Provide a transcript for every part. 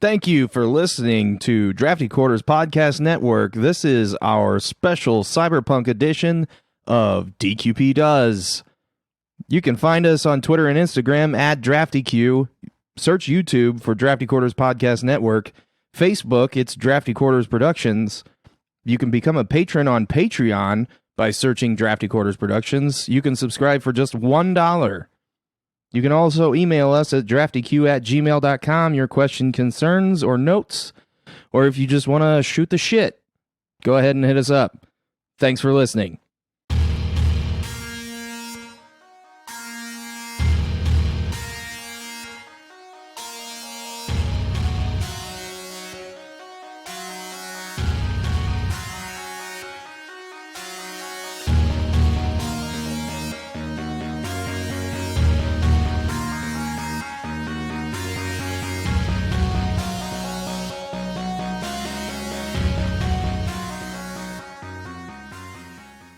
Thank you for listening to Drafty Quarters Podcast Network. This is our special Cyberpunk edition of DQP Does. You can find us on Twitter and Instagram at DraftyQ. Search YouTube for Drafty Quarters Podcast Network. Facebook, it's Drafty Quarters Productions. You can become a patron on Patreon by searching Drafty Quarters Productions. You can subscribe for just $1. You can also email us at draftyq@gmail.com, your question, concerns, or notes. Or if you just want to shoot the shit, go ahead and hit us up. Thanks for listening.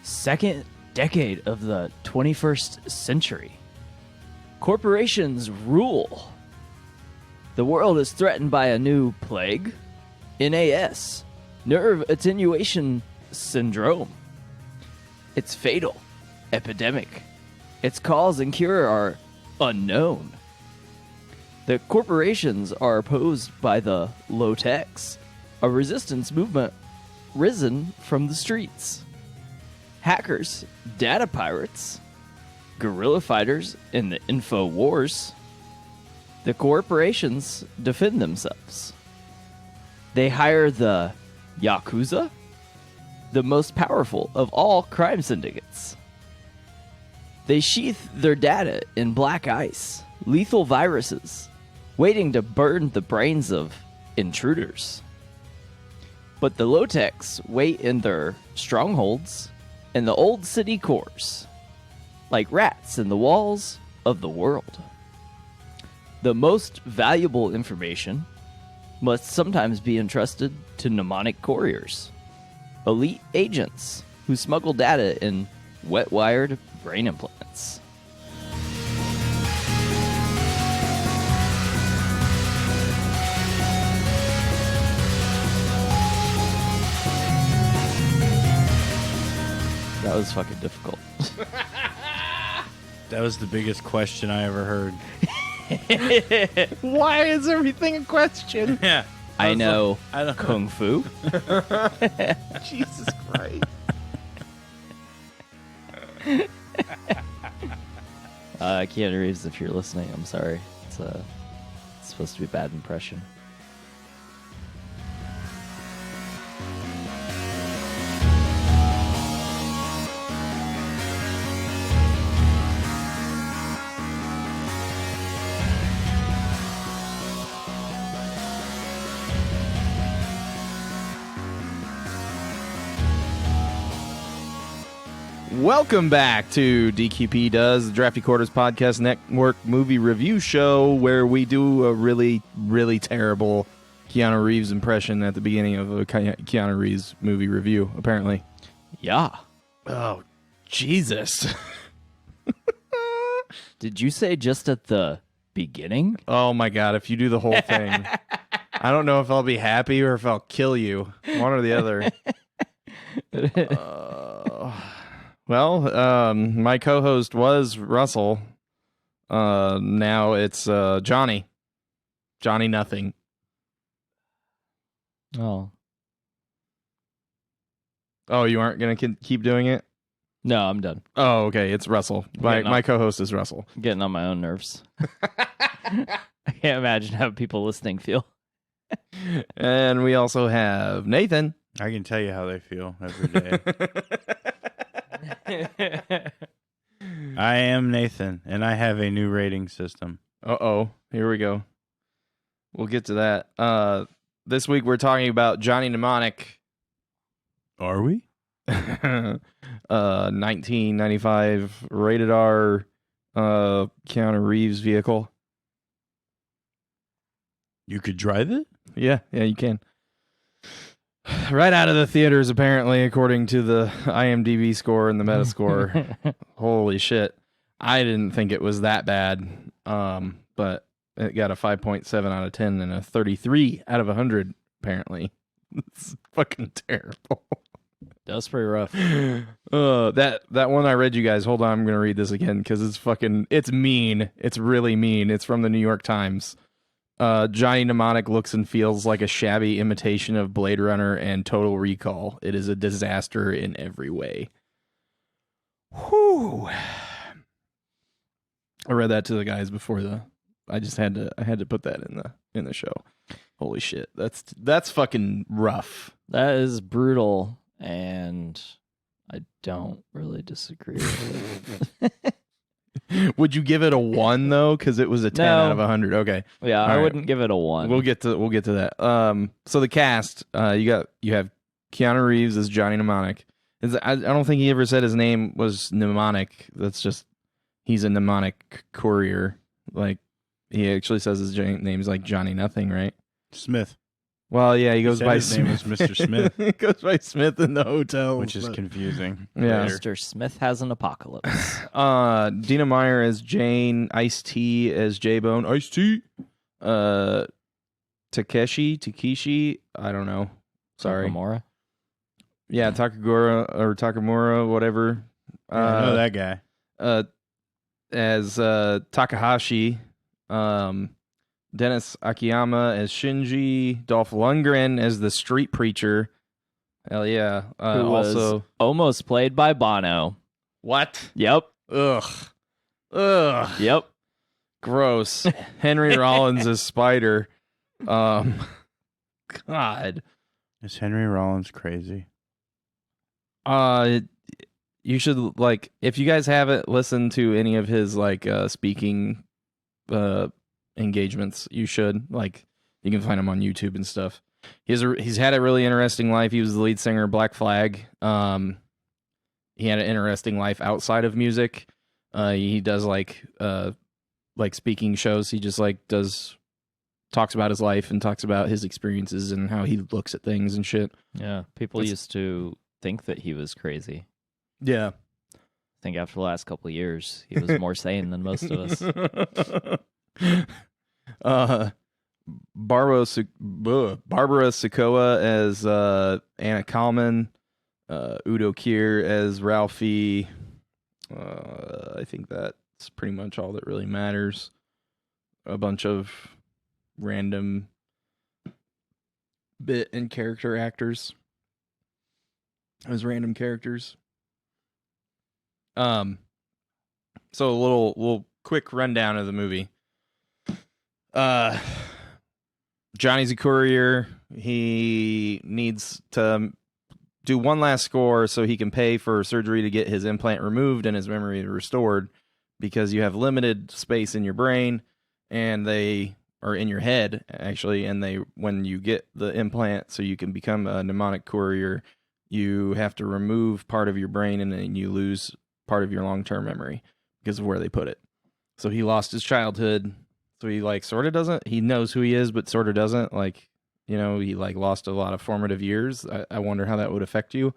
Second decade of the 21st century. Corporations rule. The world is threatened by a new plague, NAS, nerve attenuation syndrome. It's fatal, epidemic. Its cause and cure are unknown. The corporations are opposed by the low-techs, a resistance movement risen from the streets. Hackers, data pirates, guerrilla fighters in the info wars. The corporations defend themselves. They hire the Yakuza, the most powerful of all crime syndicates. They sheath their data in black ice, lethal viruses, waiting to burn the brains of intruders. But the low-techs wait in their strongholds in the old city cores, like rats in the walls of the world. The most valuable information must sometimes be entrusted to mnemonic couriers, elite agents who smuggle data in wet-wired brain implants. That was fucking difficult. That was the biggest question I ever heard. Why is everything a question? Yeah. I know I don't Kung Fu. Jesus Christ. Keanu Reeves, if you're listening, I'm sorry. It's supposed to be a bad impression. Welcome back to DQP Does, the Drafty Quarters Podcast Network movie review show, where we do a really, really terrible Keanu Reeves impression at the beginning of a Keanu Reeves movie review, apparently. Yeah. Oh, Jesus. Did you say just at the beginning? Oh, my God, if you do the whole thing. I don't know if I'll be happy or if I'll kill you. One or the other. Well, my co-host was Russell. Now it's Johnny. Johnny Nothing. Oh. Oh, you aren't going to keep doing it? No, I'm done. Oh, okay. It's Russell. My co-host is Russell. I'm getting on my own nerves. I can't imagine how people listening feel. And we also have Nathan. I can tell you how they feel every day. I am Nathan, and I have a new rating system. Uh-oh. Here we go. We'll get to that. This week we're talking about Johnny Mnemonic. Are we? 1995 rated R Keanu Reeves vehicle. You could drive it? Yeah, you can. Right out of the theaters, apparently, according to the IMDb score and the Metascore. Holy shit. I didn't think it was that bad, but it got a 5.7 out of 10 and a 33 out of 100. Apparently, it's fucking terrible. That's pretty rough. That one I read you guys. Hold on, I'm gonna read this again because it's mean. It's really mean. It's from the New York Times. Johnny Mnemonic looks and feels like a shabby imitation of Blade Runner and Total Recall. It is a disaster in every way. Whew. I read that to the guys before I just had to put that in the show. Holy shit. That's fucking rough. That is brutal, and I don't really disagree with it. Would you give it a 1 though? Because it was a 10 out of 100. Okay. Yeah, I wouldn't give it a 1. We'll get to that. So the cast, you have Keanu Reeves as Johnny Mnemonic. I don't think he ever said his name was Mnemonic. That's just he's a mnemonic courier. Like he actually says his name's like Johnny Nothing, right? Smith. Well, yeah, he goes by his name was Mr. Smith. He goes by Smith in the hotel, which is confusing. Yeah. Later. Mr. Smith has an apocalypse. Dina Meyer as Jane, Ice-T as J-Bone, Ice-T, Takeshi, I don't know. Sorry. Takamura? Yeah, Takamura, whatever. I know that guy. As Takahashi, Dennis Akiyama as Shinji, Dolph Lundgren as the street preacher. Hell yeah. Who was also almost played by Bono. what? Yep. Ugh. Yep. Gross. Henry Rollins as Spider. God. Is Henry Rollins crazy? You should if you guys haven't listened to any of his speaking engagements, you should. You can find him on YouTube and stuff. He's had a really interesting life. He was the lead singer of Black Flag. He had an interesting life outside of music. He does speaking shows. He just talks about his life and talks about his experiences and how he looks at things and shit. Yeah. People used to think that he was crazy. Yeah. I think after the last couple of years, he was more sane than most of us. Barbara Sikoa as Anna Kalman, Udo Kier as Ralphie. I think that's pretty much all that really matters. A bunch of random bit and character actors as random characters. So a little quick rundown of the movie. Johnny's a courier. He needs to do one last score so he can pay for surgery to get his implant removed and his memory restored, because you have limited space in your brain and or in your head actually, and when you get the implant so you can become a mnemonic courier, you have to remove part of your brain and then you lose part of your long-term memory because of where they put it. So he lost his childhood. So he sort of doesn't. He knows who he is, but sort of doesn't. He lost a lot of formative years. I wonder how that would affect you,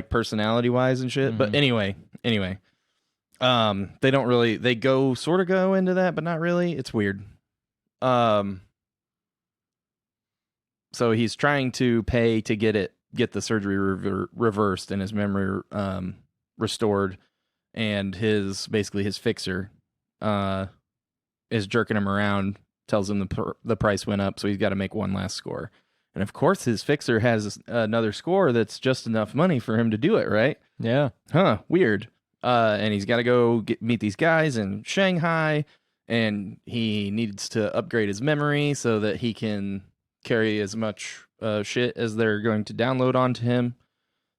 personality wise and shit. Mm-hmm. But anyway, they don't really. They sort of go into that, but not really. It's weird. So he's trying to pay to get the surgery reversed and his memory restored, and his fixer is jerking him around, tells him the price went up, so he's got to make one last score. And of course, his fixer has another score that's just enough money for him to do it, right? Yeah. Huh, weird. And he's got to go meet these guys in Shanghai, and he needs to upgrade his memory so that he can carry as much shit as they're going to download onto him.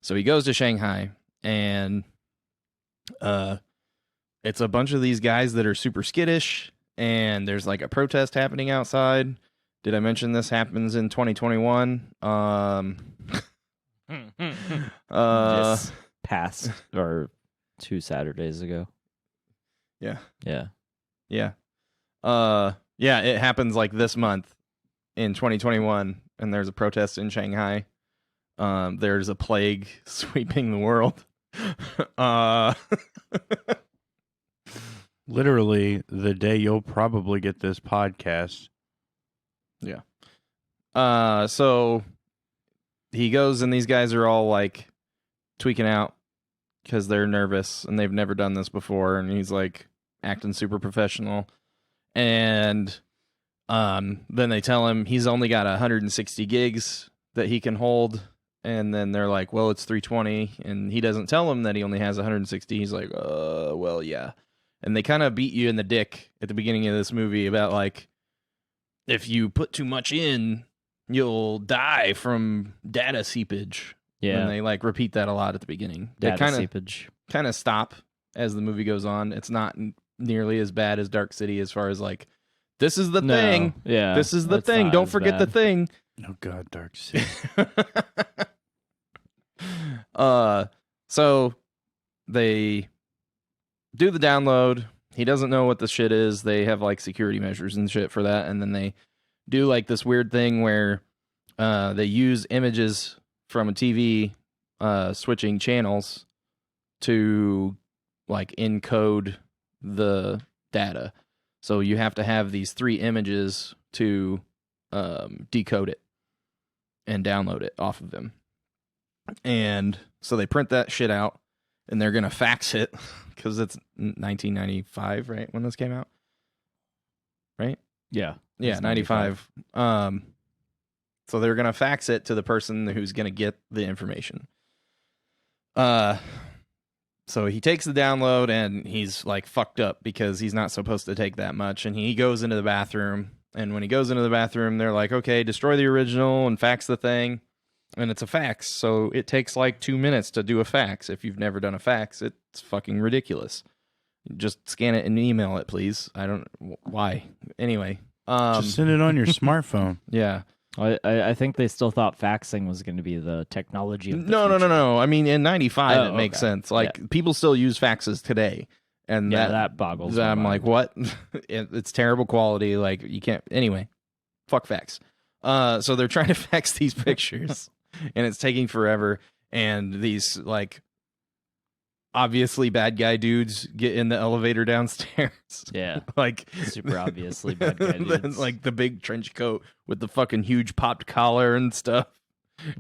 So he goes to Shanghai, and it's a bunch of these guys that are super skittish, and there's a protest happening outside. Did I mention this happens in 2021? Just past or 2 Saturdays ago. Yeah. Yeah. Yeah. Yeah, it happens this month in 2021, and there's a protest in Shanghai. There's a plague sweeping the world. Literally the day you'll probably get this podcast. So he goes and these guys are all like tweaking out because they're nervous and they've never done this before, and he's like acting super professional. And then they tell him he's only got 160 gigs that he can hold. And then they're like, well, it's 320. And he doesn't tell them that he only has 160. He's like, well, yeah. And they kind of beat you in the dick at the beginning of this movie about like, if you put too much in, you'll die from data seepage. Yeah. And they like repeat that a lot at the beginning. Data They seepage. kind of stop as the movie goes on. It's not nearly as bad as Dark City as far as like, this is the thing. Yeah. This is the it's thing. not Don't as forget the bad. thing. Oh God, Dark City. So they do the download. He doesn't know what the shit is. They have like security measures and shit for that. And then they do like this weird thing where they use images from a TV switching channels to like encode the data. So you have to have these 3 images to decode it and download it off of them. And so they print that shit out and they're going to fax it because it's 1995, right? When this came out? Right? Yeah. Yeah, It's 95. So they're going to fax it to the person who's going to get the information. So he takes the download and he's like fucked up because he's not supposed to take that much. And he goes into the bathroom. And when he goes into the bathroom, they're like, okay, destroy the original and fax the thing. And it's a fax. So it takes like 2 minutes to do a fax. If you've never done a fax, it's fucking ridiculous. Just scan it and email it, please. I don't, why? Anyway. Just send it on your smartphone. Yeah. I think they still thought faxing was going to be the technology of the No. future. I mean, in 95, Oh, it makes okay. sense. Like, people still use faxes today. And Yeah, that boggles my I'm like, mind. what? It's terrible quality. Like, you can't. Anyway, fuck fax. So they're trying to fax these pictures, and it's taking forever. And these, like, obviously bad guy dudes get in the elevator downstairs. Yeah. Like, Super obviously bad guy dudes. like the big trench coat with the fucking huge popped collar and stuff.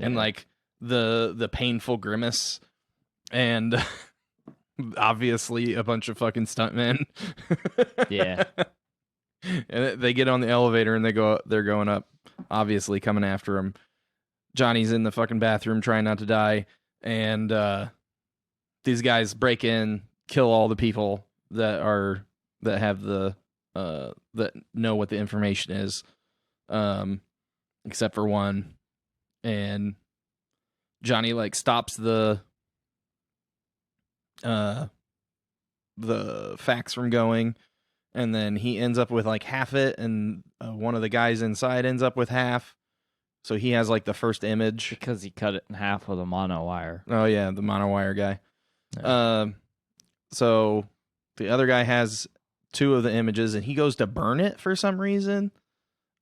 And Yeah. like the painful grimace, and obviously a bunch of fucking stuntmen. Yeah. And they get on the elevator and they're going up, obviously coming after him. Johnny's in the fucking bathroom trying not to die, and these guys break in, kill all the people that have the that know what the information is, except for one. And Johnny like stops the fax from going, and then he ends up with like half it, and one of the guys inside ends up with half. So he has like the first image. Because he cut it in half with a mono wire. Oh yeah, the monowire guy. Yeah. So the other guy has 2 of the images, and he goes to burn it for some reason.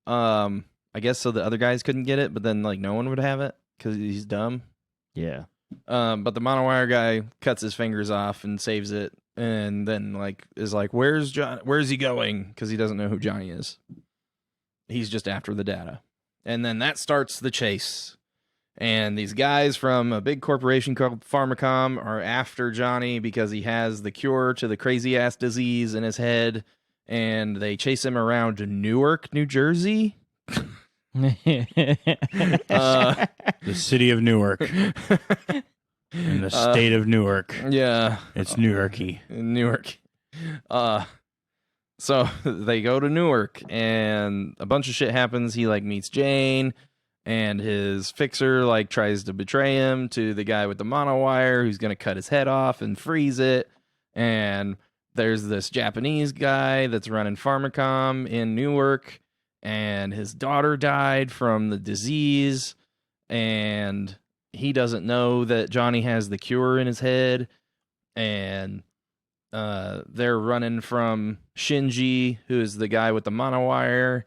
I guess so the other guys couldn't get it, but then like no one would have it because he's dumb. Yeah. But the monowire guy cuts his fingers off and saves it, and then like is like, "Where's John? Where's he going?" Because he doesn't know who Johnny is. He's just after the data, and then that starts the chase. And these guys from a big corporation called Pharmacom are after Johnny because he has the cure to the crazy ass disease in his head, and they chase him around to Newark, New Jersey. The city of Newark. In the state of Newark. Yeah. It's Newarky. In Newark. So they go to Newark, and a bunch of shit happens. He like meets Jane, and his fixer like tries to betray him to the guy with the monowire who's gonna cut his head off and freeze it. And there's this Japanese guy that's running Pharmacom in Newark, and his daughter died from the disease, and he doesn't know that Johnny has the cure in his head. And they're running from Shinji, who is the guy with the monowire,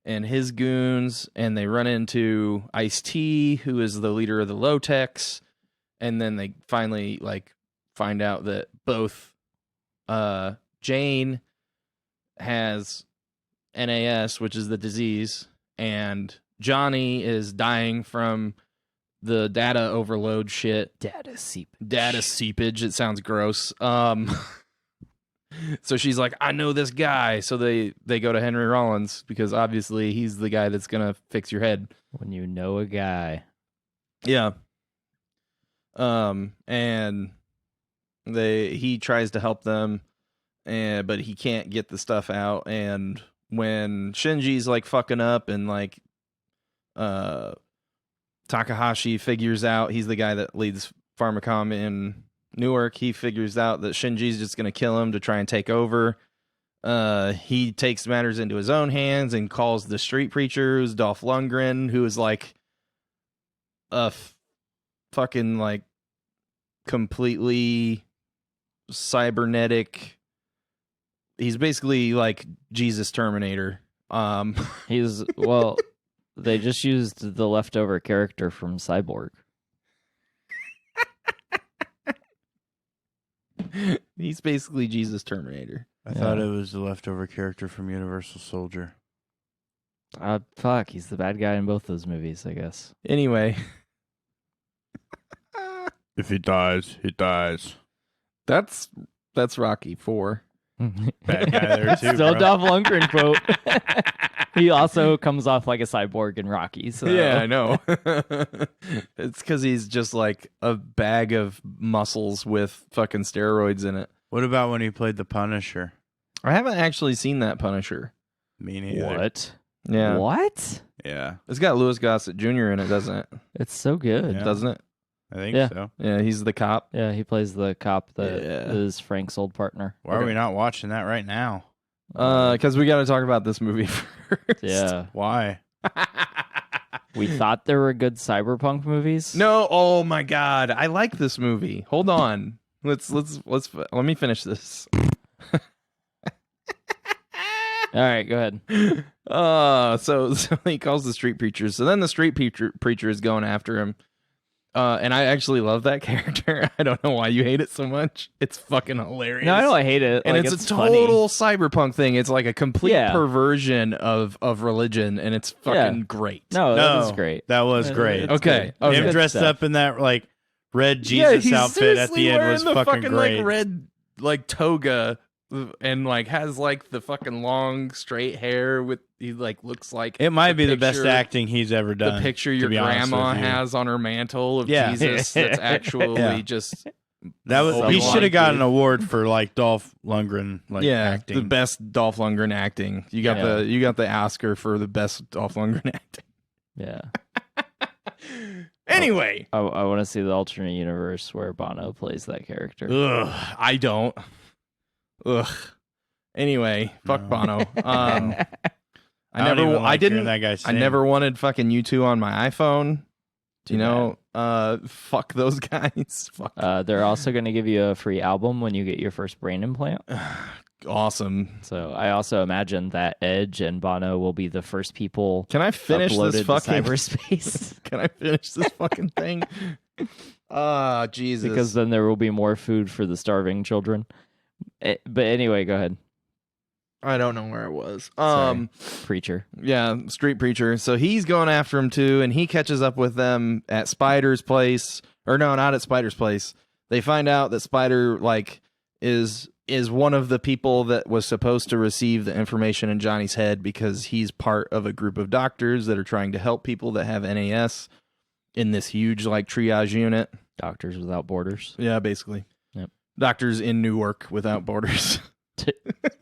and his goons, and they run into Ice-T, who is the leader of the Low-Techs, and then they finally like find out that both Jane has NAS, which is the disease, and Johnny is dying from the data overload shit. Data seepage. It sounds gross. So she's like, I know this guy. So they go to Henry Rollins because obviously he's the guy that's gonna fix your head. When you know a guy. Yeah. And he tries to help them, but he can't get the stuff out. And when Shinji's like fucking up and like Takahashi figures out, he's the guy that leads Pharmacom in Newark, he figures out that Shinji's just going to kill him to try and take over. He takes matters into his own hands and calls the street preacher, who's Dolph Lundgren, who is like a fucking like completely cybernetic. He's basically like Jesus Terminator. They just used the leftover character from Cyborg. He's basically Jesus Terminator. I thought it was the leftover character from Universal Soldier. Fuck, he's the bad guy in both those movies, I guess. Anyway. If he dies, he dies. That's Rocky 4. Bad guy there too. Still bro. Dolph Lundgren quote. He also comes off like a cyborg in Rocky. So. Yeah, I know. It's because he's just like a bag of muscles with fucking steroids in it. What about when he played the Punisher? I haven't actually seen that Punisher. Me neither. What? Yeah. What? Yeah, It's got Louis Gossett Jr. in it, doesn't it? It's so good. Yeah. Doesn't it? I think Yeah. so. Yeah, he's the cop. Yeah, he plays the cop that Yeah. is Frank's old partner. Why are we not watching that right now? Because we got to talk about this movie first. Yeah. Why? We thought there were good cyberpunk movies. No, oh my god, I like this movie. Hold on, let me finish this. All right, go ahead. So he calls the street preacher. So then the street preacher is going after him. And I actually love that character. I don't know why you hate it so much. It's fucking hilarious. No, I know I hate it. And Like, it's a funny. total cyberpunk thing. It's like a complete Yeah. perversion of religion, and it's fucking great. No, that was great. That was great. It's Okay. good. Okay. Him Good dressed stuff. up in that like red Jesus outfit at the end was the fucking great. like red like toga and like has like the fucking long straight hair with he like looks like It might be the best picture- acting he's ever done. The picture to your be honest grandma with you. has on her mantle of Yeah. Jesus that's actually Yeah. just That was Obi-Wan he should have got an kid. award for like Dolph Lundgren acting. the best Dolph Lundgren acting. You got Yeah. you got the Oscar for the best Dolph Lundgren acting. Yeah. Anyway, I want to see the alternate universe where Bono plays that character. ugh, I don't. Ugh. Anyway, fuck No. Bono. I don't even like hearing didn't. that guy I sing. never wanted fucking U2 on my iPhone. Too You know, fuck those guys. Fuck. They're also going to give you a free album when you get your first brain implant. Awesome. So I also imagine that Edge and Bono will be the first people Can I finish uploaded this to fucking? cyberspace. Can I finish this fucking thing? Ah, Jesus. Because then there will be more food for the starving children. But anyway, go ahead, I don't know where it was. Sorry. Preacher. Yeah, street preacher. So he's going after him too, and he catches up with them at Spider's place. Or no, not at Spider's place. They find out that Spider like is one of the people that was supposed to receive the information in Johnny's head because he's part of a group of doctors that are trying to help people that have NAS in this huge like triage unit. Doctors Without Borders. Yeah, basically. Yep. Doctors in Newark without borders.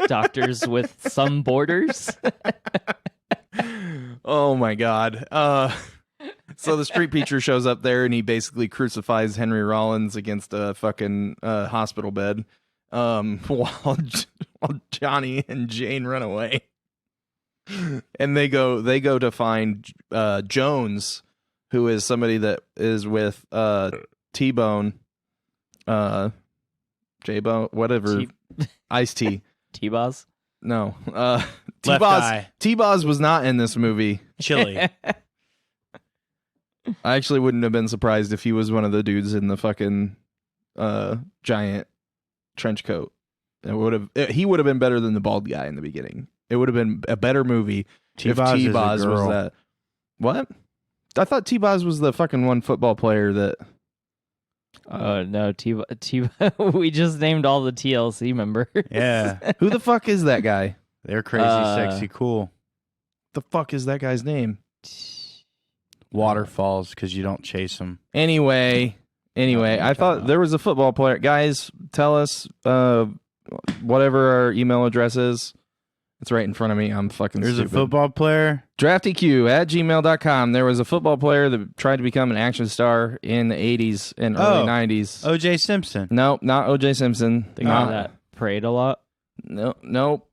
Doctors with some borders. Oh my god. So the street preacher shows up there and he basically crucifies Henry Rollins against a fucking hospital bed while Johnny and Jane run away. And they go to find Jones, who is somebody that is with T-Bone, J-Bone, whatever, Ice-T. T-Boz. No. Left T-Boz, eye. T-Boz was not in this movie. Chili. I actually wouldn't have been surprised if he was one of the dudes in the fucking giant trench coat. He would have been better than the bald guy in the beginning. It would have been a better movie if T-Boz was that. What? I thought T-Boz was the fucking one football player that. Oh no, T. We just named all the TLC members. Yeah. Who the fuck is that guy? They're crazy, sexy, cool. The fuck is that guy's name? Waterfalls, because you don't chase them. Anyway, I thought there was a football player. Guys, tell us whatever our email address is. It's right in front of me. I'm fucking There's stupid. a football player. DraftyQ@gmail.com. There was a football player that tried to become an action star in the 80s and early 90s. O.J. Simpson. No, not O.J. Simpson. The guy that prayed a lot. Nope.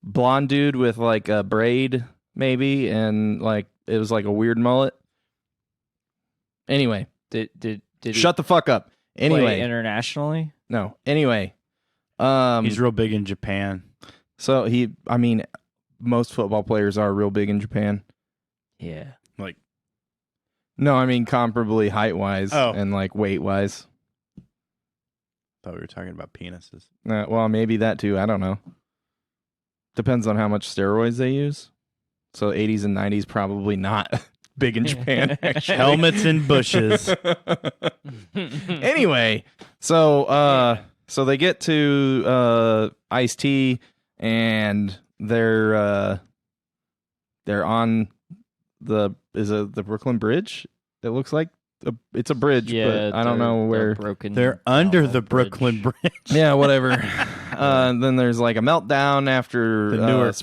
Blonde dude with like a braid, maybe, and like it was like a weird mullet. Anyway, Did shut the fuck up. he Anyway, play internationally? no. Anyway, He's real big in Japan. so most football players are real big in Japan. Yeah. Like, No, I mean comparably height wise and like weight wise. thought we were talking about penises. Well, maybe that too. I don't know. Depends on how much steroids they use. So 80s and 90s probably not big in Japan. Actually. Helmets and bushes. Anyway, so they get to Ice-T and they're on the Brooklyn Bridge. It looks like it's a bridge, but I don't know where. They're under the Brooklyn Bridge. Yeah, whatever. Then there's like a meltdown after The Newark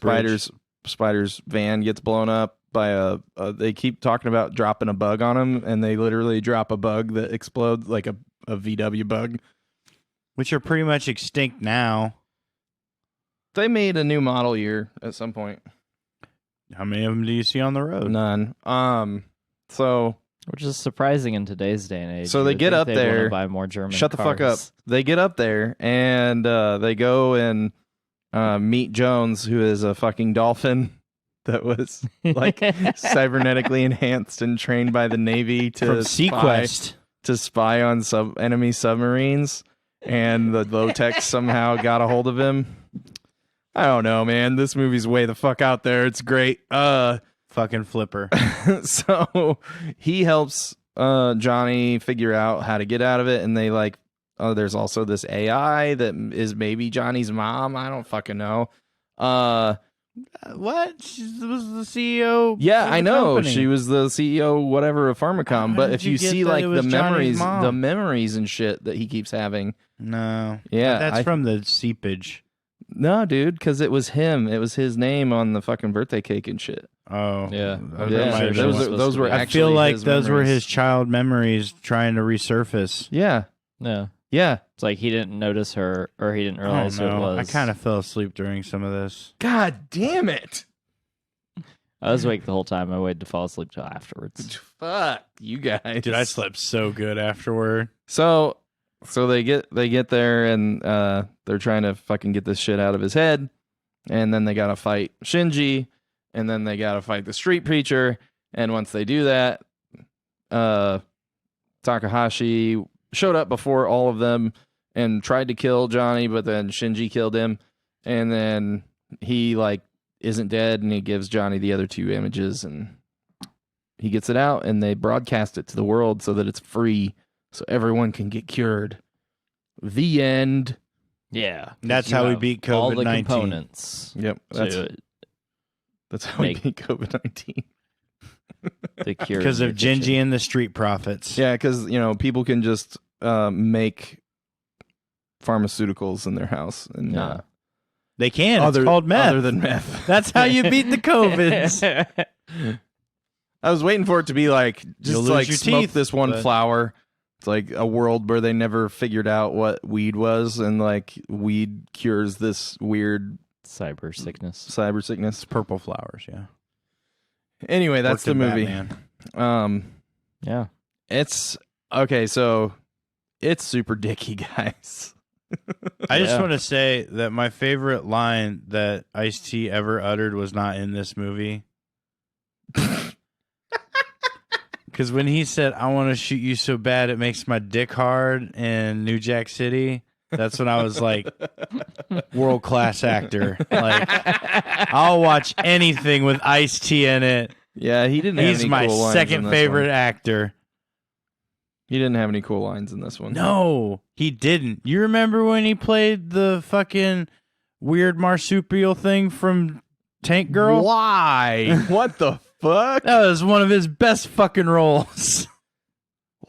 Spider's van gets blown up by they keep talking about dropping a bug on him, and they literally drop a bug that explodes like a VW bug. Which are pretty much extinct now. They made a new model year at some point. How many of them do you see on the road? None. So Which is surprising in today's day and age. So You they would get think up they'd there. wanna buy more German Shut the fuck up. cars. They get up there and they go and meet Jones, who is a fucking dolphin that was like cybernetically enhanced and trained by the Navy From Sequest. to spy on enemy submarines, and the low-tech somehow got a hold of him. I don't know, man. This movie's way the fuck out there. It's great. Fucking flipper. So he helps Johnny figure out how to get out of it, and they like, there's also this AI that is maybe Johnny's mom. I don't fucking know. What? She was the CEO. Yeah, of the I know. company. She was the CEO, whatever, of Pharmacom. How But did if you you get see that like it the was Johnny's memories and shit that he keeps having. No. Yeah, That's from the seepage. No, dude, because it was him. It was his name on the fucking birthday cake and shit. Oh. Yeah. Yeah, those were I actually feel like his those were memories. his child memories trying to resurface. Yeah, No. yeah. It's like he didn't notice her, or he didn't I realize don't who it know. was. I kind of fell asleep during some of this. God damn it. I was awake the whole time. I waited to fall asleep till afterwards. Fuck you guys. Dude, I slept so good afterward. So they get there and they're trying to fucking get this shit out of his head, and then they gotta fight Shinji, and then they gotta fight the street preacher, and once they do that, Takahashi showed up before all of them and tried to kill Johnny, but then Shinji killed him, and then he like isn't dead, and he gives Johnny the other two images, and he gets it out, and they broadcast it to the world so that it's free, so everyone can get cured. The end. Yeah. That's You how we have beat all the COVID-19. components Yep, to that's how we make- beat COVID-19. the cure. Because in of your kitchen. Gingy and the Street Profits. Yeah, because people can just make pharmaceuticals in their house and Yeah. They can. It's called meth. Other than meth. That's how you beat the COVIDs. I was waiting for it to be like You'll just lose like your smoke teeth, this one but- flower. It's like a world where they never figured out what weed was, and like weed cures this weird Cyber sickness. cyber sickness. Purple flowers, yeah. Anyway, that's Worked the in movie. Batman. Yeah. It's okay. So it's super dicky, guys. I just Yeah. want to say that my favorite line that Ice-T ever uttered was not in this movie. Because when he said, "I want to shoot you so bad it makes my dick hard" in New Jack City, That's when I was like, world class actor. Like, I'll watch anything with Ice-T in it. Yeah, he didn't have He's any my cool lines second in this favorite one. actor. He didn't have any cool lines in this one. No, he didn't. You remember when he played the fucking weird marsupial thing from Tank Girl? Why? What the fuck? That was one of his best fucking roles.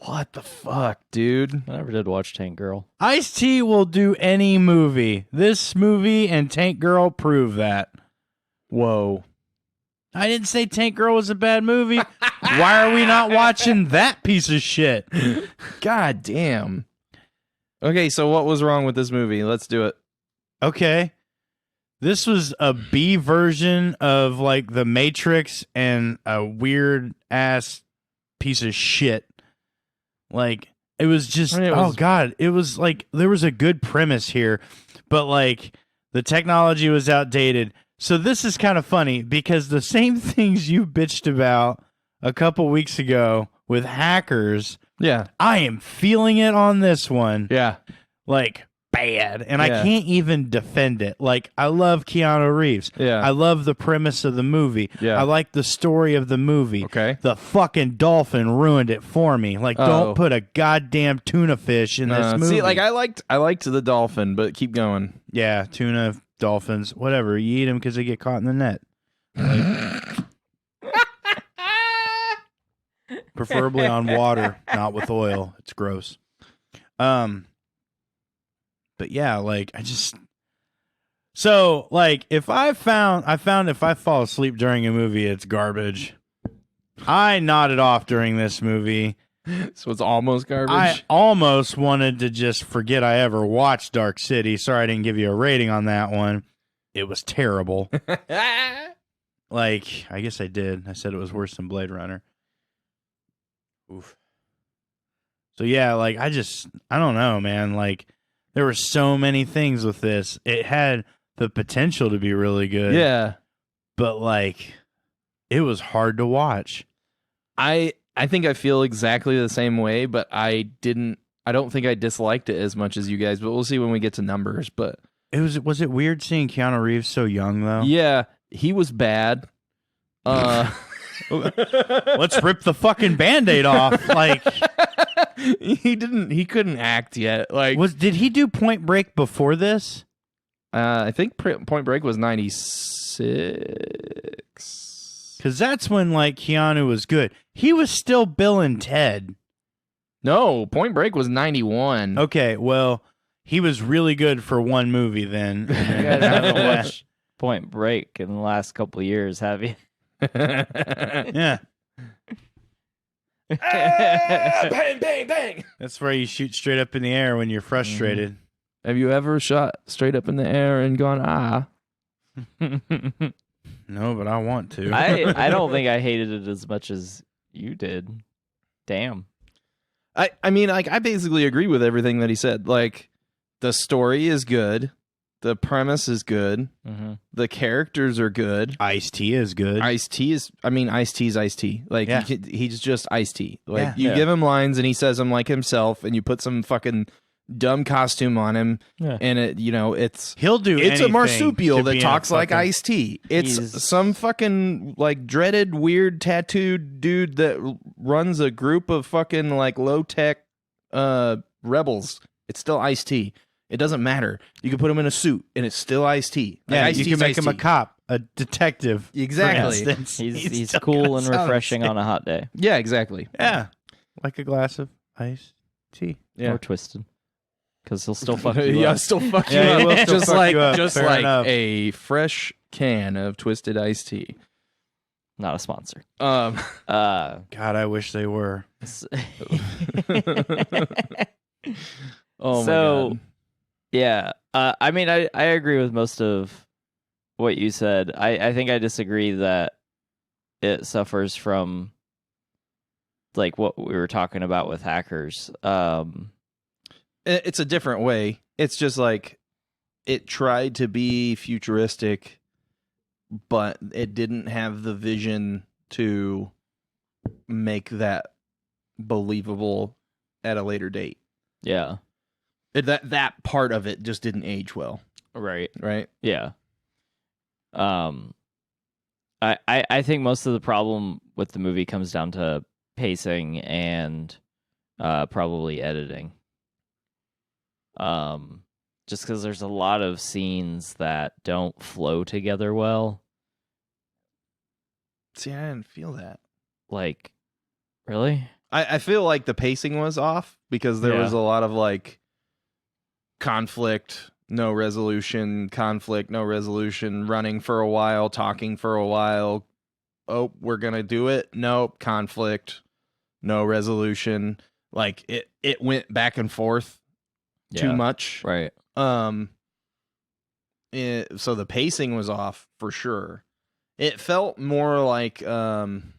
What the fuck, dude? I never did watch Tank Girl. Ice-T will do any movie. This movie and Tank Girl prove that. Whoa. I didn't say Tank Girl was a bad movie. Why are we not watching that piece of shit? God damn. Okay, so what was wrong with this movie? Let's do it. Okay. This was a B version of like The Matrix and a weird ass piece of shit. Like, it was just, oh God, it was like, there was a good premise here, but like, the technology was outdated. So this is kind of funny because the same things you bitched about a couple weeks ago with hackers, Yeah. I am feeling it on this one. Yeah. Like, bad. And I Yeah. can't even defend it. Like, I love Keanu Reeves. Yeah. I love the premise of the movie. Yeah. I like the story of the movie. Okay. The fucking dolphin ruined it for me. Like, Oh. don't put a goddamn tuna fish in this movie. See, like I liked the dolphin, but keep going. Yeah, tuna, dolphins, whatever. You eat them because they get caught in the net. Like, preferably on water, not with oil. It's gross. But yeah, like so like if I found if I fall asleep during a movie, it's garbage. I nodded off during this movie. So it's almost garbage. I almost wanted to just forget I ever watched Dark City. Sorry I didn't give you a rating on that one. It was terrible. Like, I guess I did. I said it was worse than Blade Runner. Oof. So yeah, like I don't know, man. Like, there were so many things with this. It had the potential to be really good. Yeah. But like, it was hard to watch. I think I feel exactly the same way, but I don't think I disliked it as much as you guys, but we'll see when we get to numbers. But Was it weird seeing Keanu Reeves so young though? yeah, he was bad. Let's rip the fucking Band-Aid off. Like, he couldn't act yet. Like, did he do Point Break before this? I think Point Break was 96. Because that's when like Keanu was good. He was still Bill and Ted. No, Point Break was 91. Okay, well, he was really good for one movie then. You guys haven't watched Point Break in the last couple of years, have you? Yeah. Bang, bang, bang. That's where you shoot straight up in the air when you're frustrated. Have you ever shot straight up in the air and gone, ah? No, but I want to. I don't think I hated it as much as you did. Damn. I mean, like, I basically agree with everything that he said. Like, the story is good. The premise is good. Mm-hmm. The characters are good. Ice-T is good. Ice-T's Ice-T. Like, Yeah. he's just Ice-T. Like, Yeah. you Yeah. give him lines and he says them like himself, and you put some fucking dumb costume on him, Yeah. and it's He'll do it's a anything marsupial to that be in a talks like fucking- Ice-T. It's He's- some fucking like dreaded, weird, tattooed dude that runs a group of fucking like low-tech rebels. It's still Ice-T. It doesn't matter. You can put him in a suit, and it's still Ice-T. Like, Yeah, you Ice-T's can make him a Ice-T. cop, a detective. for Exactly. instance. He's still cool gonna and sound refreshing the same. on a hot day. Yeah, exactly. Yeah, like a glass of iced tea. Yeah. Or twisted. Because he'll still fuck you Yeah, up. still fuck you Yeah, he will up. still Just fuck like you up. Fair enough. a fresh can of twisted iced tea. Not a sponsor. Um, God, I wish they were. oh So- my god. Yeah. I mean, I agree with most of what you said. I think I disagree that it suffers from like what we were talking about with hackers. It's a different way. It's just like it tried to be futuristic, but it didn't have the vision to make that believable at a later date. Yeah. That part of it just didn't age well, Right. right? Yeah. I think most of the problem with the movie comes down to pacing and probably editing. Just because there's a lot of scenes that don't flow together well. See, I didn't feel that. Like, really? I feel like the pacing was off because there was a lot of like conflict, no resolution, running for a while, talking for a while. Oh, we're gonna do it. Nope, conflict, no resolution. Like it went back and forth too much. Right. So the pacing was off for sure. It felt more like an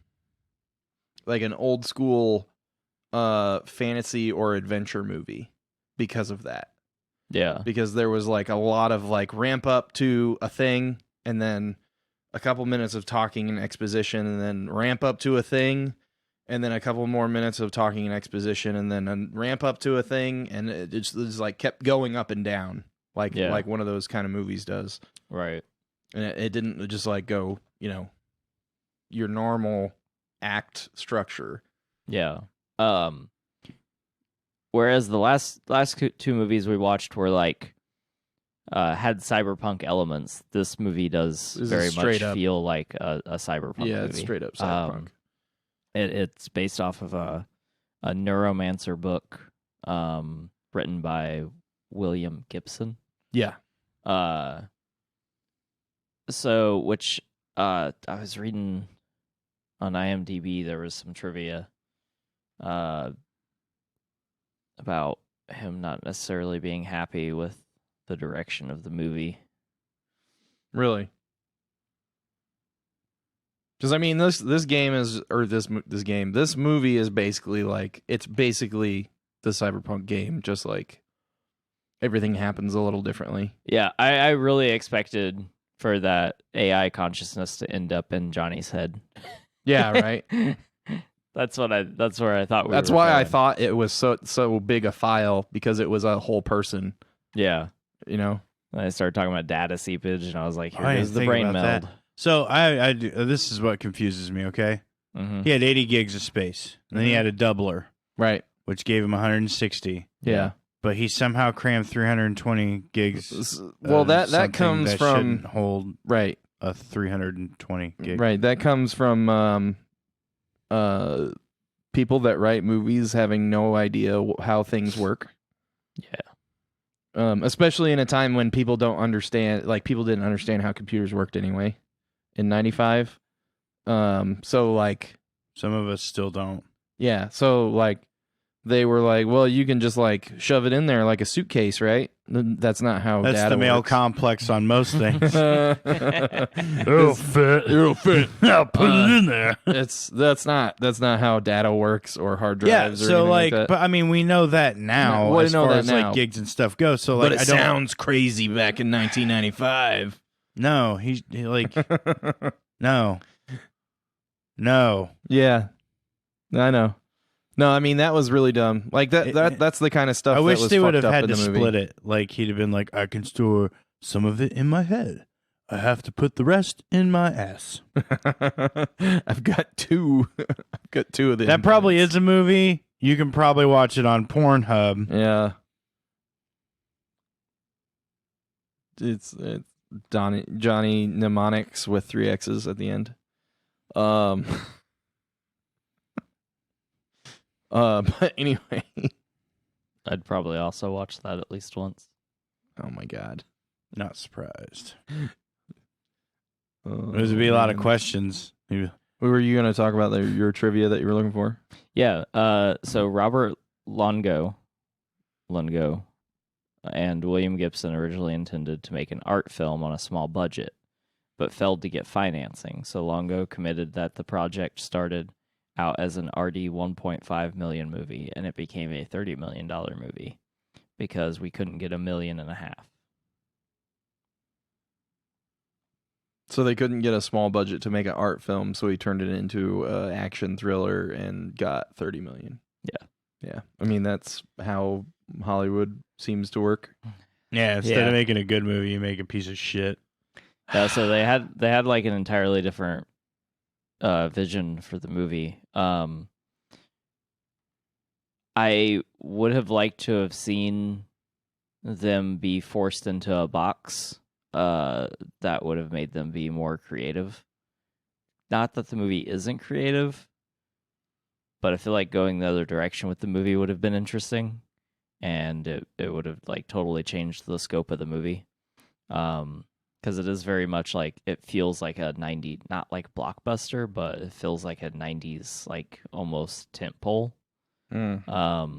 old school fantasy or adventure movie because of that. Yeah. Because there was like a lot of like ramp up to a thing and then a couple minutes of talking and exposition and then ramp up to a thing and then a couple more minutes of talking and exposition and then a ramp up to a thing and it just like kept going up and down like one of those kind of movies does. Right. And it didn't just like go, your normal act structure. Yeah. Whereas the last two movies we watched were like had cyberpunk elements. This movie does very much feel like a cyberpunk movie. Yeah, it's straight up cyberpunk. It's based off of a neuromancer book written by William Gibson. Yeah. So which I was reading on IMDb, there was some trivia about him not necessarily being happy with the direction of the movie. Really? Because I mean, this movie is basically like it's basically the Cyberpunk game, just like everything happens a little differently. Yeah, I really expected for that AI consciousness to end up in Johnny's head. Yeah, right. That's where I thought That's why I thought it was so big a file because it was a whole person. Yeah. And I started talking about data seepage, and I was like, here is the brain meld. That. So I this is what confuses me, okay? Mm-hmm. He had 80 gigs of space, and then he had a doubler. Right. Which gave him 160. Yeah. But he somehow crammed 320 gigs. Well, that comes that from... shouldn't hold right. a 320 gig. Right. That comes from people that write movies having no idea how things work. Yeah. Especially in a time when people don't understand, like people didn't understand how computers worked anyway in 95. So like some of us still don't. Yeah. So like they were like, well, you can just like shove it in there like a suitcase, right? That's not how that's data the male works. complex on most things. It'll fit. I'll put it in there. That's not how data works or hard drives. Yeah, or so anything like that. But I mean, we know that now Well, as far as like gigs and stuff go. So like, but it sounds crazy back in 1995. No, he like no. Yeah, I know. No, I mean that was really dumb. Like that's the kind of stuff. I wish that was they would have fucked up had in to the movie. split it. Like he'd have been like, I can store some of it in my head. I have to put the rest in my ass. I've got two. I've got two of them. That probably is a movie. You can probably watch it on Pornhub. Yeah. It's Johnny Mnemonics with 3 X's at the end. But anyway, I'd probably also watch that at least once. Oh my god, not surprised. There's be a lot of questions. What were you going to talk about? Your trivia that you were looking for? Yeah. So Robert Longo, and William Gibson originally intended to make an art film on a small budget, but failed to get financing. So Longo committed that the project started out as an RD 1.5 million movie, and it became a $30 million movie because we couldn't get $1.5 million. So they couldn't get a small budget to make an art film, so he turned it into an action thriller and got $30 million. Yeah. I mean, that's how Hollywood seems to work. Yeah, instead Yeah. of making a good movie, you make a piece of shit. So they had like an entirely different vision for the movie. I would have liked to have seen them be forced into a box. That would have made them be more creative. Not that the movie isn't creative, but I feel like going the other direction with the movie would have been interesting, and it would have like totally changed the scope of the movie. Because it is very much like, it feels like a 90, not like blockbuster, but it feels like a 90s like almost tentpole. And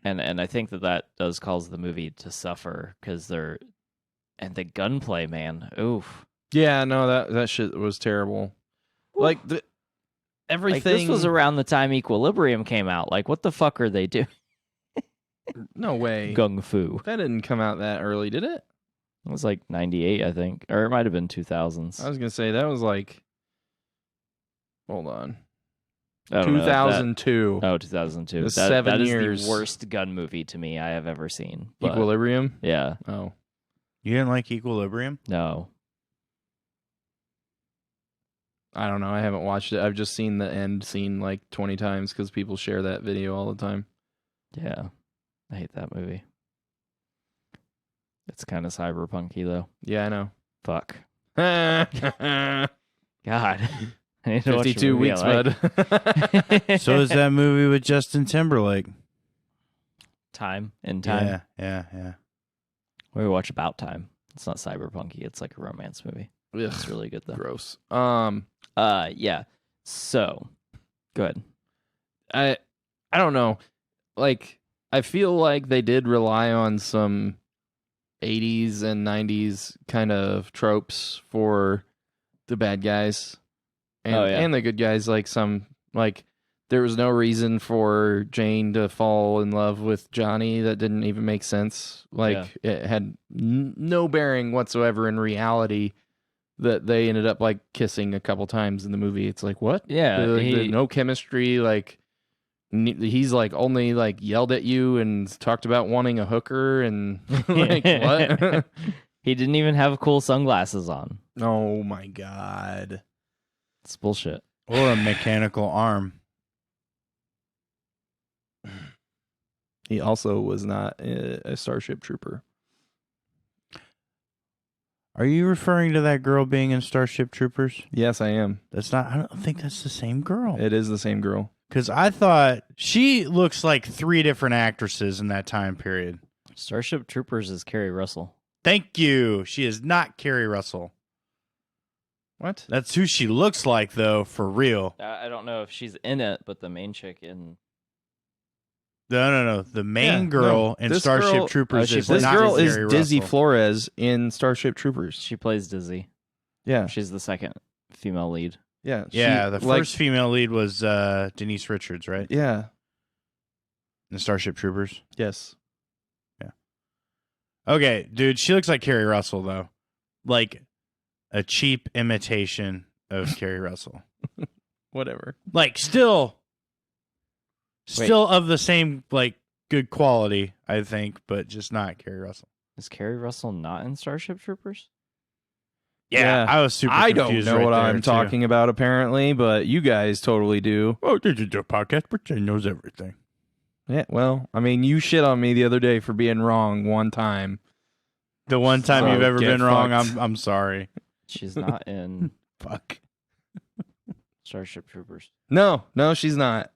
I think that does cause the movie to suffer, because the gunplay, man, oof. Yeah, no, that shit was terrible. Like everything. Like, this was around the time Equilibrium came out. Like, what the fuck are they doing? No way. Gung Fu. That didn't come out that early, did it? It was like 98, I think, or it might have been 2000s. I was gonna say that was like. Hold on. I don't know, 2002. 2002. It's That 7 is years. the worst gun movie to me I have ever seen. But, Equilibrium. yeah, Oh, You didn't like Equilibrium? no. I don't know. I haven't watched it. I've just seen the end scene like 20 times because people share that video all the time. Yeah, I hate that movie. It's kind of cyberpunky, though. Yeah, I know. Fuck. 52 God. I need to watch a movie weeks, I like. bud. So is that movie with Justin Timberlake. Time. In Time. Yeah. We watch About Time. It's not cyberpunky. It's like a romance movie. It's Ugh, really good, though. gross. Yeah. So, go ahead. I don't know. Like, I feel like they did rely on some 80s and 90s kind of tropes for the bad guys and, and the good guys. Like there was no reason for Jane to fall in love with Johnny. That didn't even make sense. Like, it had no bearing whatsoever in reality that they ended up like kissing a couple times in the movie. It's like, what? Yeah. No chemistry. Like, he's like only like yelled at you and talked about wanting a hooker and like what? He didn't even have cool sunglasses on. Oh my god. It's bullshit. Or a mechanical arm. He also was not a Starship Trooper. Are you referring to that girl being in Starship Troopers? Yes, I am. I don't think that's the same girl. It is the same girl. Because I thought she looks like 3 different actresses in that time period. Starship Troopers is Kerry Russell. Thank you. She is not Kerry Russell. What? That's who she looks like, though, for real. I don't know if she's in it, but the main chick in... No. The main girl in this Starship girl- Troopers is This not girl is Kerry Dizzy Russell. Flores in Starship Troopers. She plays Dizzy. Yeah. She's the second female lead. Yeah. Yeah, she- the like- first female lead was Denise Richards, right? Yeah. In Starship Troopers. Yes. Okay, dude, she looks like Kerry Russell, though. Like a cheap imitation of Kerry Russell. Whatever. Like, still of the same, like, good quality, I think, but just not Kerry Russell. Is Kerry Russell not in Starship Troopers? Yeah. I was super I don't confused know right what there, I'm too. talking about, apparently, but you guys totally do. Oh, did you do a podcast? But Jane knows everything. Yeah, well, I mean, you shit on me the other day for being wrong one time. The one time So you've ever get been wrong, fucked. I'm sorry. She's not in Fuck. Starship Troopers. No, she's not.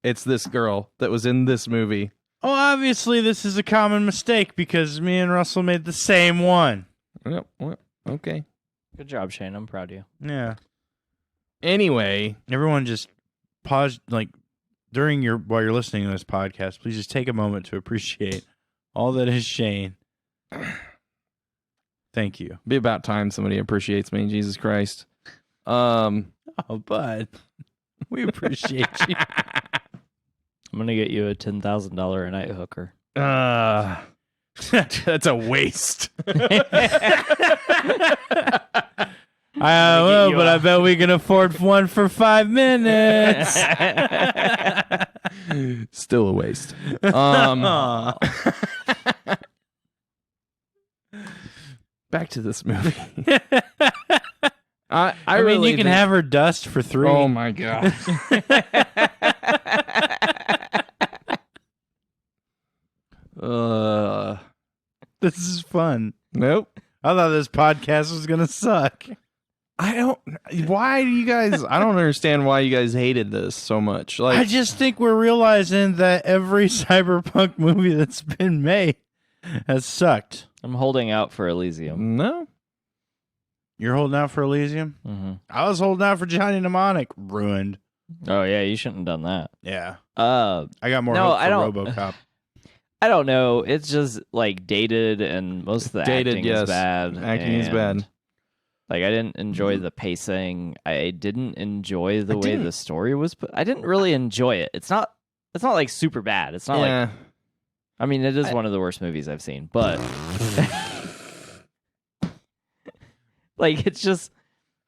It's this girl that was in this movie. Oh, obviously this is a common mistake because me and Russell made the same one. Well, okay. Good job, Shane. I'm proud of you. Yeah. Anyway, Everyone just pause, like, while you're listening to this podcast, please just take a moment to appreciate all that is Shane. Thank you. be about time somebody appreciates me. Jesus Christ. Oh, bud. We appreciate you. I'm gonna get you a $10,000 a night hooker. That's a waste. I don't know, but I bet we can afford one for 5 minutes. Still a waste. Back to this movie. I mean, really you can think- have her dust for 3. Oh my god. This is fun. Nope. I thought this podcast was gonna suck. I don't. Why do you guys? I don't understand why you guys hated this so much. Like, I just think we're realizing that every cyberpunk movie that's been made has sucked. I'm holding out for Elysium. no. You're holding out for Elysium? Mm-hmm. I was holding out for Johnny Mnemonic. Ruined. Oh yeah, you shouldn't have done that. Yeah. I I got more No, hope I for don't- RoboCop. don't know. It's just like dated, and most of the Dated, acting yes. is bad. Acting is and, bad. Like I didn't enjoy the pacing. I didn't enjoy the I way didn't- the story was put. I didn't really enjoy it. It's not like super bad. It's not like. Yeah. I mean, it is one of the worst movies I've seen, but like it's just.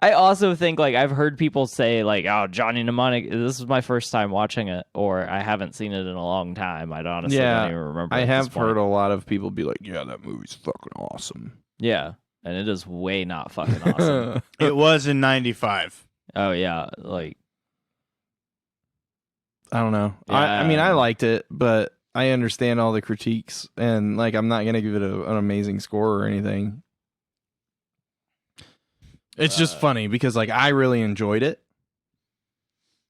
I also think like I've heard people say like, "Oh, Johnny Mnemonic." This is my first time watching it, or I haven't seen it in a long time. I honestly Yeah, don't even remember. I at have this point. heard a lot of people be like, "Yeah, that movie's fucking awesome." Yeah, and it is way not fucking awesome. It was in 95. Oh yeah, like I don't know. I mean, Yeah. I liked it, but I understand all the critiques, and like, I'm not gonna give it an amazing score or anything. It's just funny because like I really enjoyed it.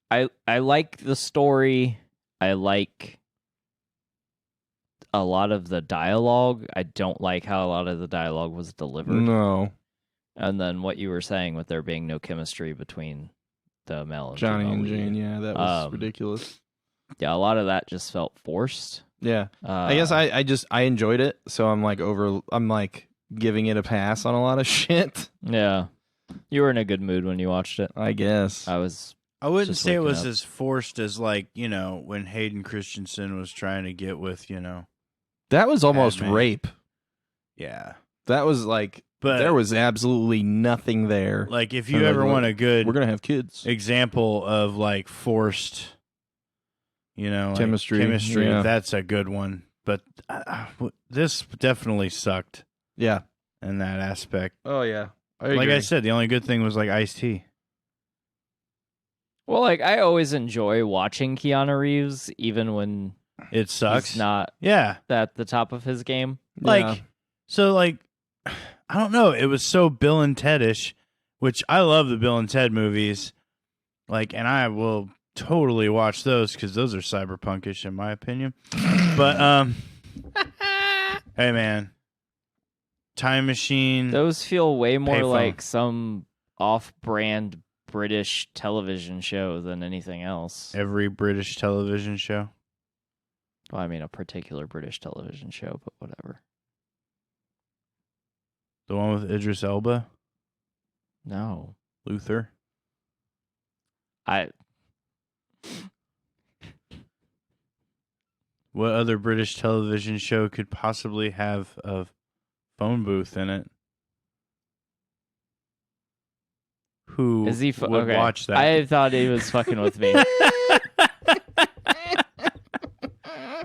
I like the story. I like a lot of the dialogue. I don't like how a lot of the dialogue was delivered. No, And then what you were saying with there being no chemistry between the male and Johnny female and lead. Jane. Yeah, that was Um, ridiculous. Yeah, a lot of that just felt forced. Yeah, I guess I enjoyed it, so I'm like giving it a pass on a lot of shit. Yeah. You were in a good mood when you watched it. I guess. I was. I wouldn't Just say it waking was up. as forced as like, when Hayden Christensen was trying to get with, That was almost Padme. rape. Yeah. That was like But there was absolutely nothing there. like if And you like, ever look, want a good We're gonna have kids. example of like forced, like, Chemistry, yeah. that's a good one. But this definitely sucked Yeah. in that aspect. Oh yeah. Like I said, the only good thing was like Ice-T. Well, like, I always enjoy watching Keanu Reeves, even when It sucks. he's not Yeah. at the top of his game. Like, so like, I don't know. It was so Bill and Ted-ish, which I love the Bill and Ted movies. Like, and I will totally watch those because those are cyberpunkish in my opinion. But hey man, Time Machine. Those feel way more Payphone. like some off-brand British television show than anything else. Every British television show. Well, I mean, a particular British television show, but whatever. The one with Idris Elba, No. Luther. What other British television show could possibly have a phone booth in it? Who Is he would okay. watch that? I thought he was fucking with me.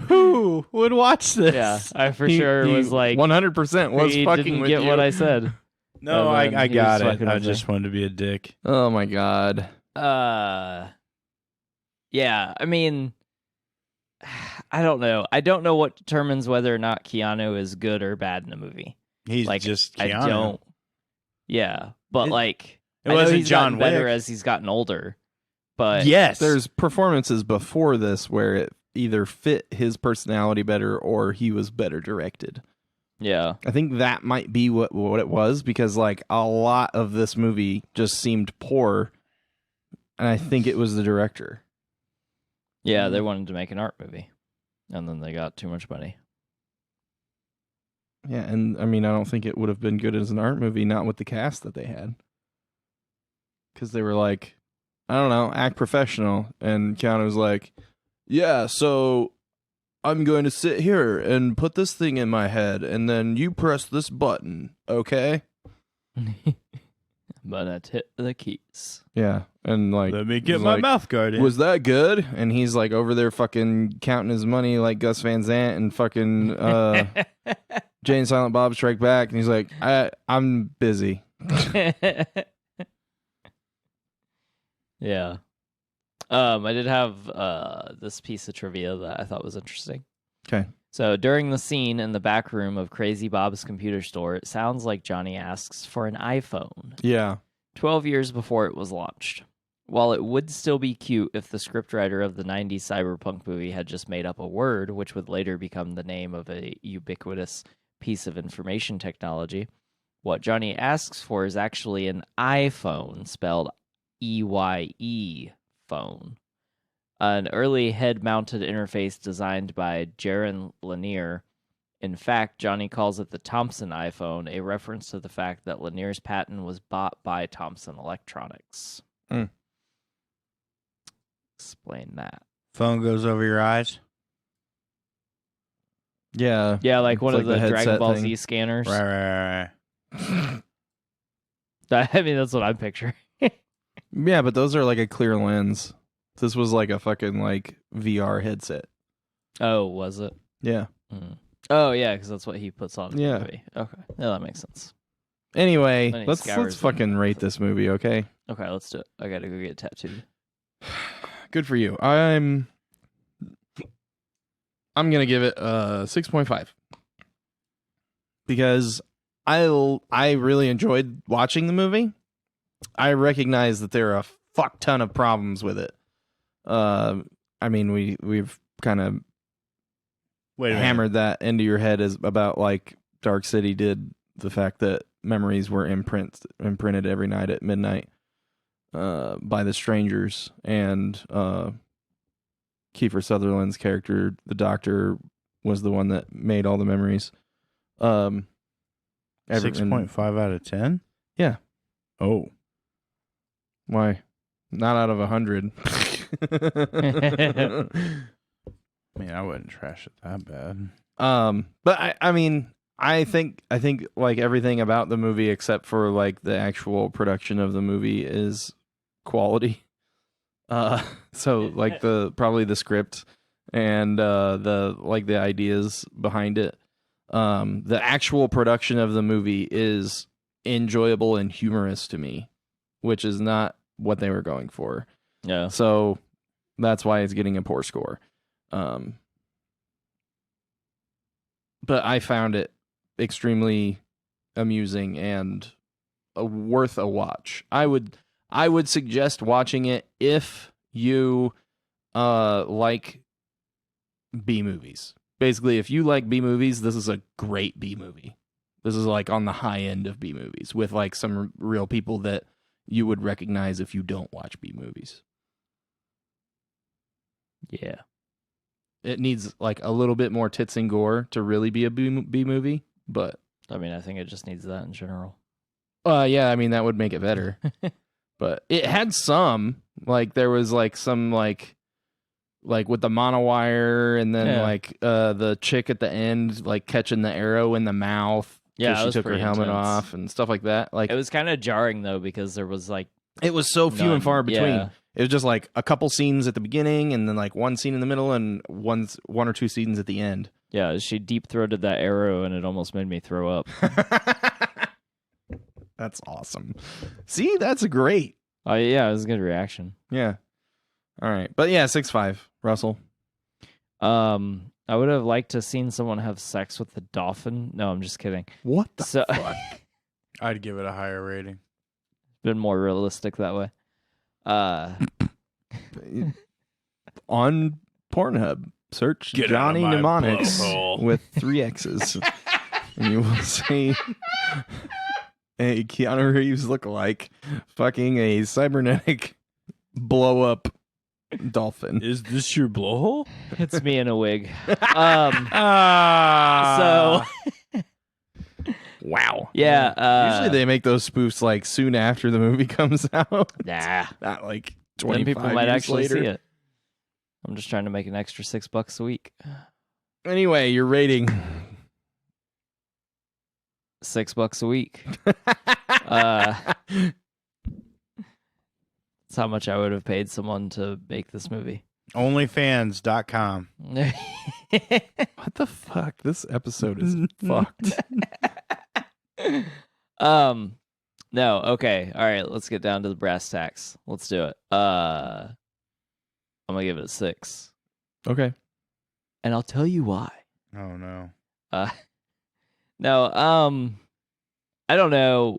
Who would watch this? Yeah, I for sure was like 100% was he fucking didn't with get you. what I said. No, And then I he got was it. fucking I with me. just wanted to be a dick. Oh my god. Yeah, I mean, I don't know. I don't know what determines whether or not Keanu is good or bad in a movie. He's Like, just I Keanu. don't. Yeah, but It- like, It I know wasn't he's John gotten better Wick. as he's gotten older. But Yes, There's performances before this where it either fit his personality better or he was better directed. yeah, I think that might be what it was because like a lot of this movie just seemed poor, and I think it was the director. yeah, they wanted to make an art movie, and then they got too much money. Yeah, and I mean I don't think it would have been good as an art movie, not with the cast that they had, because they were like, I don't know, act professional, and Keanu was like, yeah, so I'm going to sit here and put this thing in my head, and then you press this button, okay? But hit the keys. Yeah, and like, Let me get he's my like, mouth guard in. was that good? And he's like over there fucking counting his money like Gus Van Sant and fucking Jay and Silent Bob Strike Back, and he's like, I'm busy. Yeah. I did have this piece of trivia that I thought was interesting. Okay. So during the scene in the back room of Crazy Bob's computer store, it sounds like Johnny asks for an iPhone. Yeah. 12 years before it was launched. While it would still be cute if the scriptwriter of the 90s Cyberpunk movie had just made up a word, which would later become the name of a ubiquitous piece of information technology, what Johnny asks for is actually an iPhone, spelled EYE phone. An early head-mounted interface designed by Jaron Lanier. In fact, Johnny calls it the Thompson iPhone, a reference to the fact that Lanier's patent was bought by Thomson Electronics. Explain that. Phone goes over your eyes. Yeah. Yeah, like one It's of like the the Dragon headset Ball thing. Z scanners. Right. I mean, that's what I'm picturing. Yeah, but those are like a clear lens. This was like a fucking like VR headset. Oh, was it? Yeah. Mm. Oh, yeah, because that's what he puts on in Yeah. the movie. Okay. Yeah, that makes sense. Anyway, Then he let's scours fucking rate this movie, okay? Okay, let's do it. I gotta go get tattooed. Good for you. I'm gonna give it a 6.5 because I really enjoyed watching the movie. I recognize that there are a fuck ton of problems with it. I mean, we've kind of hammered that into your head as about like Dark City did, the fact that memories were imprinted every night at midnight by the strangers, and Kiefer Sutherland's character, the doctor, was the one that made all the memories. 6.5 out of 10? Yeah. Oh. Why? Not out of 100. I mean, I wouldn't trash it that bad. But I mean, I think like everything about the movie except for like the actual production of the movie is quality. So like probably the script and the ideas behind it. The actual production of the movie is enjoyable and humorous to me, which is not what they were going for. Yeah. So that's why it's getting a poor score. But I found it extremely amusing and worth a watch. I would suggest watching it if you like B movies. Basically, if you like B movies, this is a great B movie. This is like on the high end of B movies with like some real people that you would recognize if you don't watch B movies. Yeah. It needs like a little bit more tits and gore to really be a B movie, but I mean, I think it just needs that in general. yeah, I mean that would make it better. But it had some, like there was like some like with the monowire, and then like the chick at the end like catching the arrow in the mouth. Yeah, she was took her pretty helmet intense. off and stuff like that. Like It was kind of jarring though, because there was like it was so few none. and far between. Yeah. It was just like a couple scenes at the beginning, and then like one scene in the middle, and one or two scenes at the end. Yeah, she deep throated that arrow, and it almost made me throw up. That's awesome. See, that's great. Oh yeah, it was a good reaction. Yeah. All right, but yeah, 6.5. Russell. I would have liked to have seen someone have sex with the dolphin. No, I'm just kidding. What the So fuck? I'd give it a higher rating. been more realistic that way. On Pornhub, search Get Johnny out of my Mnemonics blowhole. with 3 X's, and you will see a Keanu Reeves lookalike fucking a cybernetic blow up dolphin. Is this your blowhole? It's me in a wig. Ah. So Wow. yeah. Usually they make those spoofs like soon after the movie comes out. Nah. Not like Then 25 people might years actually later. see it. I'm just trying to make an extra $6 a week. Anyway, your rating. $6 a week. That's how much I would have paid someone to make this movie. Onlyfans.com. What the fuck? This episode is fucked. No, okay. All right, let's get down to the brass tacks. Let's do it. I'm gonna give it a 6. Okay. And I'll tell you why. Oh no. No, I don't know.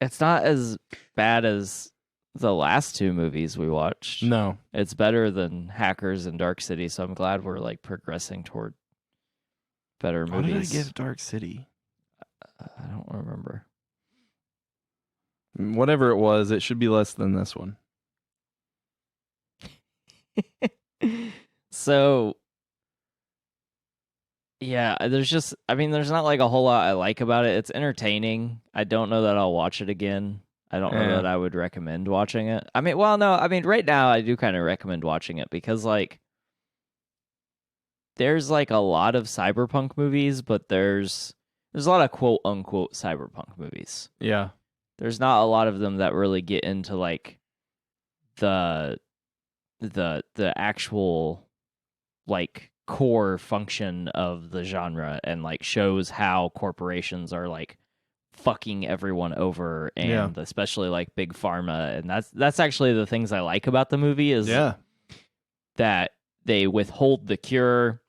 It's not as bad as the last 2 movies we watched. No. It's better than Hackers and Dark City, so I'm glad we're like progressing toward better What movies. did I give Dark City? I don't remember. Whatever it was, it should be less than this one. So, yeah, there's not like a whole lot I like about it. It's entertaining. I don't know that I'll watch it again. I don't know that I would recommend watching it. I mean, well, no, I mean, right now I do kind of recommend watching it because, like, there's like a lot of cyberpunk movies, but there's a lot of quote unquote cyberpunk movies. Yeah. There's not a lot of them that really get into like the actual like core function of the genre and like shows how corporations are like fucking everyone over, and especially like big pharma. And that's actually the things I like about the movie is that they withhold the cure,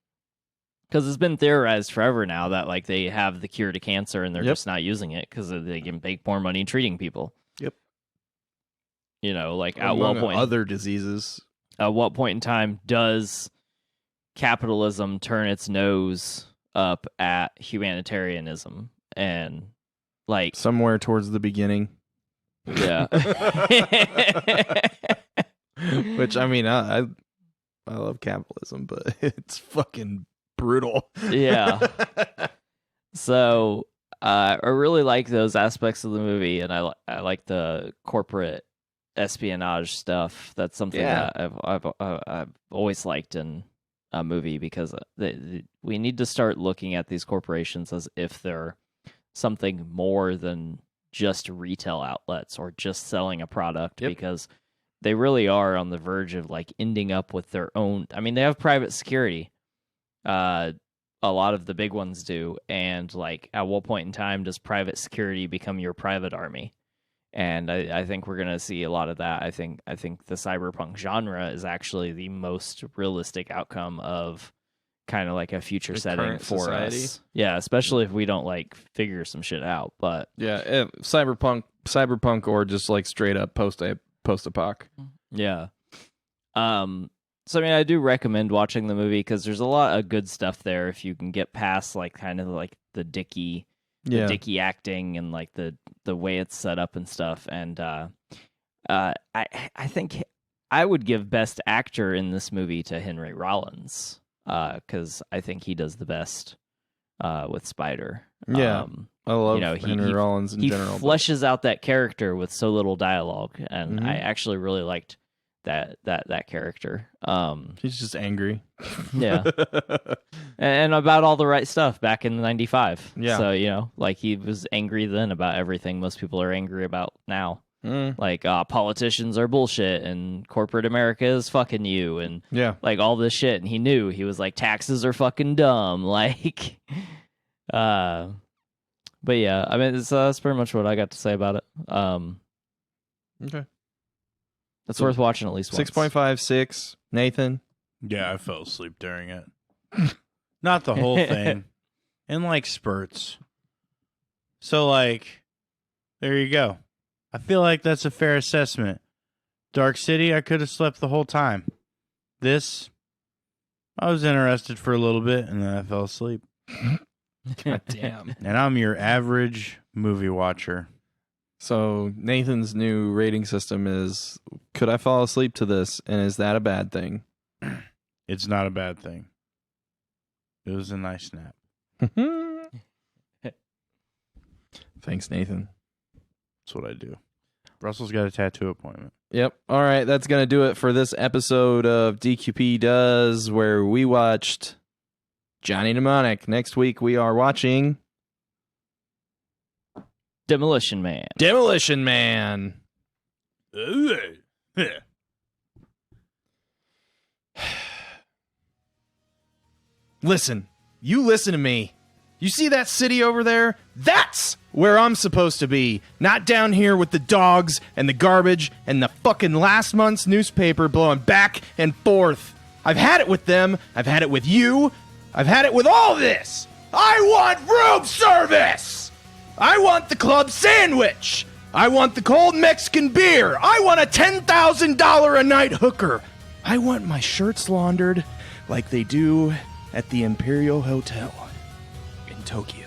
because it's been theorized forever now that like they have the cure to cancer and they're just not using it because they can make more money treating people. Yep. You know, like at what point other diseases. At what point in time does capitalism turn its nose up at humanitarianism? And like somewhere towards the beginning. Yeah. Which I mean, I love capitalism, but it's fucking brutal. Yeah. So I really like those aspects of the movie, and I like the corporate espionage stuff. That's something that I've always liked in a movie, because we need to start looking at these corporations as if they're something more than just retail outlets or just selling a product, because they really are on the verge of like ending up with their own. I mean, they have private security. A lot of the big ones do. And like, at what point in time does private security become your private army? And I think we're gonna see a lot of that. I think the cyberpunk genre is actually the most realistic outcome of kind of like a future setting for society. us. Yeah, especially if we don't like figure some shit out. But yeah, cyberpunk, or just like straight up post-apoc. Yeah. So I mean, I do recommend watching the movie because there's a lot of good stuff there if you can get past like kind of like the dicky acting and like the way it's set up and stuff. And I think I would give Best Actor in this movie to Henry Rollins, because I think he does the best with Spider. Yeah, I love Henry Rollins in general. He fleshes out that character with so little dialogue, and I actually really liked that character. He's just angry. Yeah. And about all the right stuff back in '95. Yeah. So, you know, like he was angry then about everything most people are angry about now. Like politicians are bullshit and corporate America is fucking you and like all this shit. And he knew, he was like, taxes are fucking dumb. Like, but yeah, I mean, that's pretty much what I got to say about it. Okay. It's worth watching at least once. 6.56. Nathan? Yeah, I fell asleep during it. Not the whole thing. In like spurts. So like, there you go. I feel like that's a fair assessment. Dark City, I could have slept the whole time. This, I was interested for a little bit and then I fell asleep. God damn. And I'm your average movie watcher. So Nathan's new rating system is, could I fall asleep to this, and is that a bad thing? It's not a bad thing. It was a nice nap. Thanks, Nathan. That's what I do. Russell's got a tattoo appointment. Yep. All right, that's going to do it for this episode of DQP Does, where we watched Johnny Mnemonic. Next week we are watching Demolition Man. Demolition Man. Listen, you listen to me. You see that city over there? That's where I'm supposed to be. Not down here with the dogs and the garbage and the fucking last month's newspaper blowing back and forth. I've had it with them. I've had it with you. I've had it with all this. I want room service. I want the club sandwich. I want the cold Mexican beer. I want a $10,000 a night hooker. I want my shirts laundered like they do at the Imperial Hotel in Tokyo.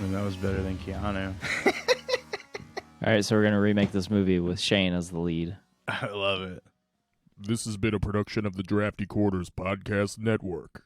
And that was better than Keanu. All right, so we're going to remake this movie with Shane as the lead. I love it. This has been a production of the Drafty Quarters Podcast Network.